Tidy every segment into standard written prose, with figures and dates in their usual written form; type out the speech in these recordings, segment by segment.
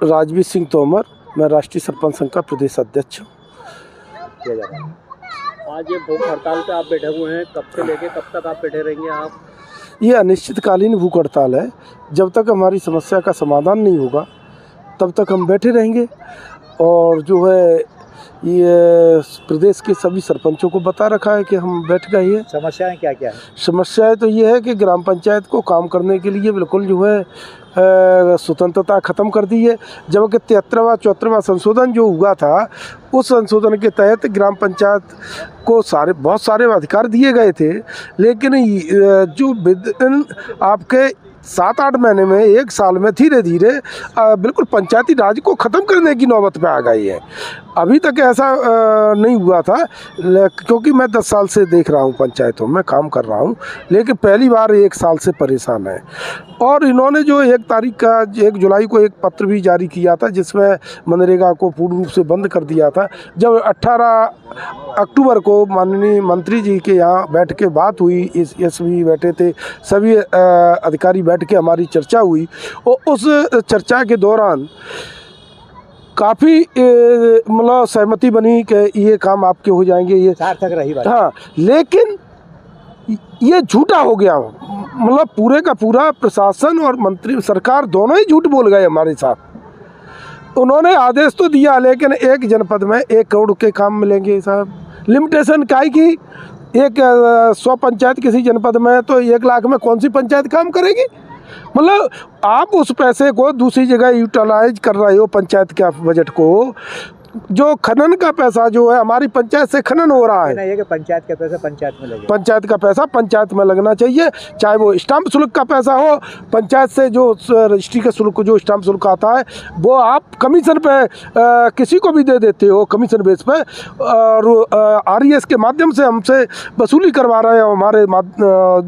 राजवीर सिंह तोमर, मैं राष्ट्रीय सरपंच संघ का प्रदेश अध्यक्ष हूँ। आज ये भूख हड़ताल पे आप बैठे हुए हैं, कब से लेके कब तक आप बैठे रहेंगे आप? ये अनिश्चितकालीन भूख हड़ताल है। जब तक हमारी समस्या का समाधान नहीं होगा तब तक हम बैठे रहेंगे। और जो है ये प्रदेश के सभी सरपंचों को बता रखा है कि हम बैठ गए हैं। समस्याएं क्या क्या है? समस्याएं तो ये है कि ग्राम पंचायत को काम करने के लिए बिल्कुल जो है स्वतंत्रता ख़त्म कर दी है। जबकि 73वां 74वां संशोधन जो हुआ था, उस संशोधन के तहत ग्राम पंचायत को बहुत सारे अधिकार दिए गए थे। लेकिन जो विदिन आपके 7-8 महीने में, 1 साल में धीरे धीरे बिल्कुल पंचायती राज को ख़त्म करने की नौबत पे आ गई है। अभी तक ऐसा नहीं हुआ था, क्योंकि मैं 10 साल से देख रहा हूँ, पंचायतों में काम कर रहा हूँ, लेकिन पहली बार 1 साल से परेशान है। और इन्होंने जो 1 जुलाई को एक पत्र भी जारी किया था, जिसमें मनरेगा को पूर्ण रूप से बंद कर दिया था। जब 18 अक्टूबर को माननीय मंत्री जी के यहाँ बैठ के बात हुई, एसपी बैठे थे, सभी अधिकारी बैठ के हमारी चर्चा हुई, और उस चर्चा के दौरान काफ़ी मतलब सहमति बनी कि ये काम आपके हो जाएंगे, ये सार्थक रही बात। हाँ, लेकिन ये झूठा हो गया। मतलब पूरे का पूरा प्रशासन और मंत्री सरकार दोनों ही झूठ बोल गए हमारे साथ। उन्होंने आदेश तो दिया, लेकिन एक जनपद में 1 करोड़ के काम मिलेंगे साहब। लिमिटेशन काहे की? 100 पंचायत किसी जनपद में, तो 1 लाख में कौन सी पंचायत काम करेगी? मतलब आप उस पैसे को दूसरी जगह यूटिलाइज कर रहे हो, पंचायत के बजट को। जो खनन का पैसा जो है हमारी पंचायत से खनन हो रहा है, नहीं कि पंचायत का पैसा पंचायत में लगे। पंचायत का पैसा पंचायत में लगना चाहिए, चाहे वो स्टाम्प शुल्क का पैसा हो। पंचायत से जो रजिस्ट्री का शुल्क, जो स्टाम्प शुल्क आता है, वो आप कमीशन पे किसी को भी दे देते हो, कमीशन बेस पे। और आरईएस के माध्यम से हमसे वसूली करवा रहे हो, हमारे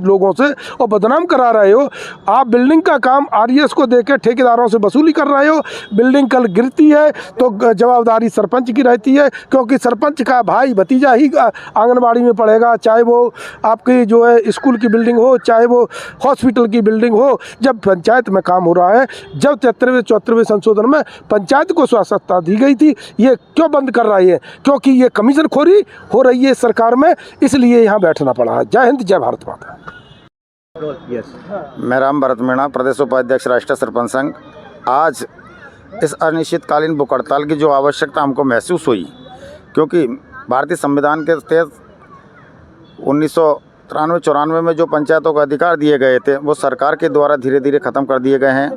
लोगों से, और बदनाम करा रहे हो। आप बिल्डिंग का काम आरईएस को दे के ठेकेदारों से वसूली कर रहे हो। बिल्डिंग कल गिरती है तो जवाबदारी सरपंच की रहती है, क्योंकि सरपंच का भाई भतीजा ही आंगनबाड़ी में पढ़ेगा, चाहे वो आपकी जो है स्कूल की बिल्डिंग हो, चाहे वो हॉस्पिटल की बिल्डिंग हो। जब पंचायत में काम हो रहा है, जब 73वें 74वें संशोधन में पंचायत को स्वायत्तता दी गई थी, ये क्यों बंद कर रही है? क्योंकि ये कमीशन खोरी हो रही है सरकार में, इसलिए यहाँ बैठना पड़ा है। जय हिंद, जय भारत माता। मैं राम भरत मीणा, प्रदेश उपाध्यक्ष राष्ट्रीय सरपंच संघ। आज इस अनिश्चितकालीन भूख हड़ताल की जो आवश्यकता हमको महसूस हुई, क्योंकि भारतीय संविधान के तहत 1993-94 में जो पंचायतों को अधिकार दिए गए थे, वो सरकार के द्वारा धीरे धीरे ख़त्म कर दिए गए हैं,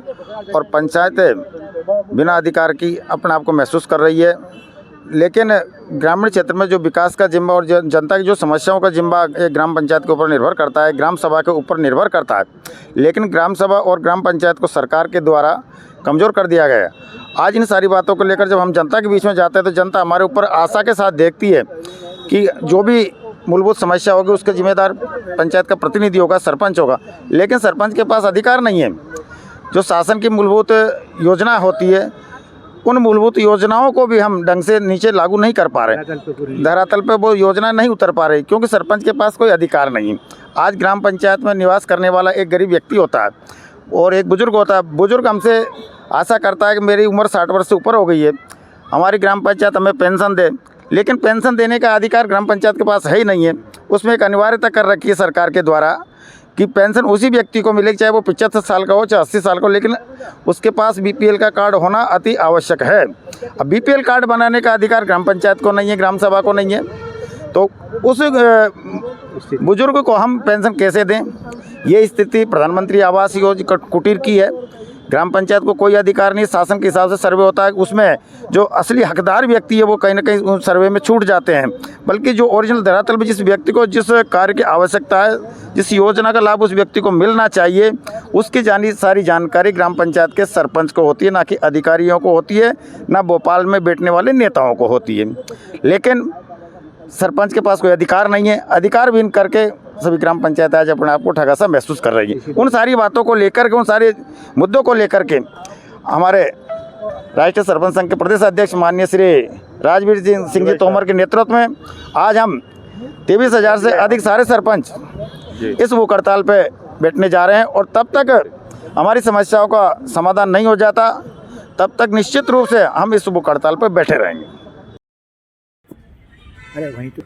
और पंचायतें बिना अधिकार की अपने आप को महसूस कर रही है। लेकिन ग्रामीण क्षेत्र में जो विकास का जिम्मा और जनता की जो समस्याओं का जिम्मा एक ग्राम पंचायत के ऊपर निर्भर करता है, ग्राम सभा के ऊपर निर्भर करता है। लेकिन ग्राम सभा और ग्राम पंचायत को सरकार के द्वारा कमज़ोर कर दिया गया है। आज इन सारी बातों को लेकर जब हम जनता के बीच में जाते हैं, तो जनता हमारे ऊपर आशा के साथ देखती है कि जो भी मूलभूत समस्या होगी उसके जिम्मेदार पंचायत का प्रतिनिधि होगा, सरपंच होगा। लेकिन सरपंच के पास अधिकार नहीं है। जो शासन की मूलभूत योजना होती है, उन मूलभूत योजनाओं को भी हम ढंग से नीचे लागू नहीं कर पा रहे, धरातल पे वो योजना नहीं उतर पा रही, क्योंकि सरपंच के पास कोई अधिकार नहीं। आज ग्राम पंचायत में निवास करने वाला एक गरीब व्यक्ति होता है और एक बुजुर्ग होता है। बुजुर्ग हमसे आशा करता है कि मेरी उम्र 60 वर्ष से ऊपर हो गई है, हमारी ग्राम पंचायत हमें पेंशन दे, लेकिन पेंशन देने का अधिकार ग्राम पंचायत के पास है ही नहीं है। उसमें एक अनिवार्यता कर रखी है सरकार के द्वारा कि पेंशन उसी व्यक्ति को मिलेगी, चाहे वो 75 साल का हो, चाहे 80 साल का हो, लेकिन उसके पास बीपीएल का कार्ड होना अति आवश्यक है। अब बीपीएल कार्ड बनाने का अधिकार ग्राम पंचायत को नहीं है, ग्राम सभा को नहीं है, तो उस बुजुर्ग को हम पेंशन कैसे दें? ये स्थिति प्रधानमंत्री आवास योजना कुटीर की है। ग्राम पंचायत को कोई अधिकार नहीं, शासन के हिसाब से सर्वे होता है, उसमें जो असली हकदार व्यक्ति है वो कहीं ना कहीं उस सर्वे में छूट जाते हैं। बल्कि जो ओरिजिनल धरातल में जिस व्यक्ति को जिस कार्य की आवश्यकता है, जिस योजना का लाभ उस व्यक्ति को मिलना चाहिए, उसकी सारी जानकारी ग्राम पंचायत के सरपंच को होती है, ना कि अधिकारियों को होती है, ना भोपाल में बैठने वाले नेताओं को होती है। लेकिन सरपंच के पास कोई अधिकार नहीं है। अधिकार विहीन करके सभी ग्राम पंचायत आज अपने आप को ठगा सा महसूस कर रही है। उन सारी बातों को लेकर के, उन सारे मुद्दों को लेकर के हमारे राष्ट्रीय सरपंच संघ के प्रदेश अध्यक्ष माननीय श्री राजवीर सिंह जी तोमर के नेतृत्व में आज हम 23,000 से अधिक सारे सरपंच इस भूख हड़ताल पे बैठने जा रहे हैं। और तब तक हमारी समस्याओं का समाधान नहीं हो जाता, तब तक निश्चित रूप से हम इस भूख हड़ताल पर बैठे रहेंगे। अरे वहीं तो